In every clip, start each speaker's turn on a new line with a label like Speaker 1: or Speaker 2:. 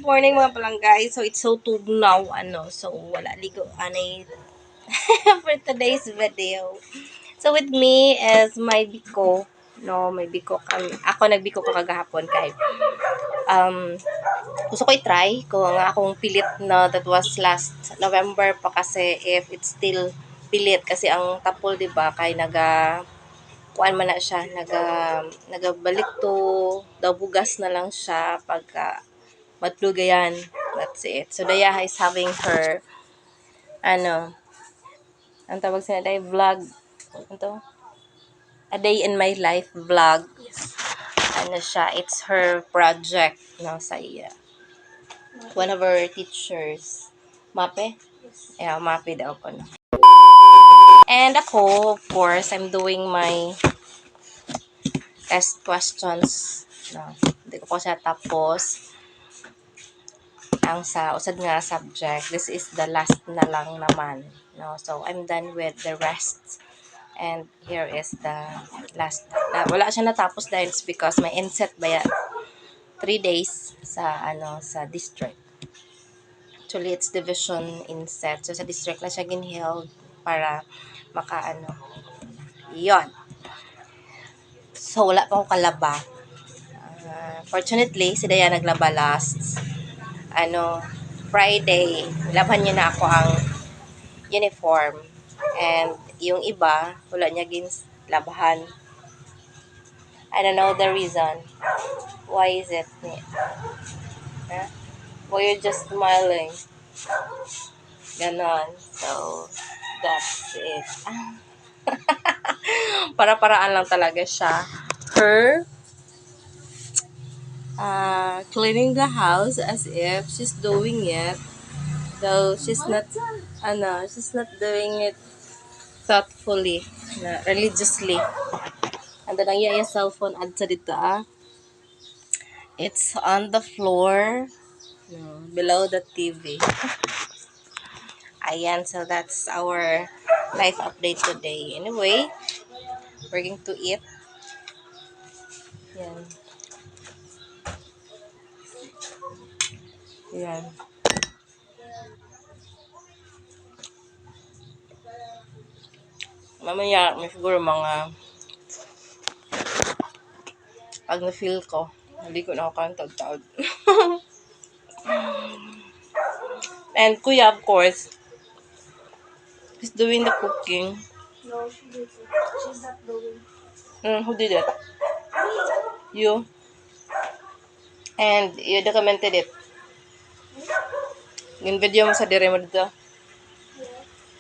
Speaker 1: morning mga palangga. So, it's so tugnaw, so, wala ligo, anay, for today's video. So, with me is my biko, may biko kami. Ako nagbiko ko kagahapon kay, gusto ko i-try kung akong pilit na that was last November pa kasi if it's still pilit kasi ang tapol, diba, kay kuan man na siya, nagabalik to, daw bugas na lang siya pagka matlugayan. That's it. So, Daya is having her, ang tawag sa day vlog. Ito? A day in my life vlog. Siya, it's her project, sa one of her teachers. Mape? Yeah, mape daw ko, no. And ako, of course, I'm doing my test questions. Hindi ko siya tapos. Ang sa usad nga subject, this is the last na lang naman, so I'm done with the rest, and here is the last. Wala siya natapos dahil it's because may inset ba 3 days sa sa district. Actually, it's division inset, so sa district na siya ginheld para yon. So wala pa akong kalaba. Fortunately, si Daya naglaba last Friday. Laban niya na ako ang uniform. And yung iba, wala niya labahan. I don't know the reason. Why is it? Huh? Why you're just smiling? Ganon. So, that's it. Para-paraan lang talaga siya. Her cleaning the house as if she's doing it, though she's not doing it thoughtfully, religiously. And then ang cellphone adsa dito it's on the floor, below the TV. Ayan, so that's our life update today. Anyway, we're going to eat. Yan. Yan. Mamaya, may siguro mga pag na-feel ko, hindi ko na ako kantag-tag. And Kuya, of course, is doing the cooking.
Speaker 2: No, she didn't. She's not doing.
Speaker 1: Who did it? You. And you documented it. Yung video mo sa dire mo dito.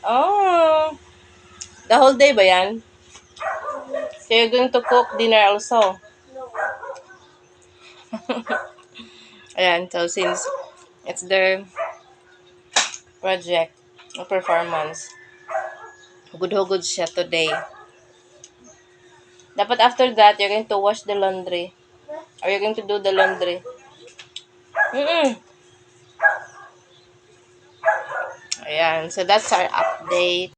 Speaker 1: Oh. The whole day ba yan? So you're going to cook dinner also?
Speaker 2: No.
Speaker 1: Ayan, so since it's their project or performance, hugod-hugod siya today. Dapat after that, you're going to wash the laundry. Or you're going to do the laundry. Ayan, so that's our update.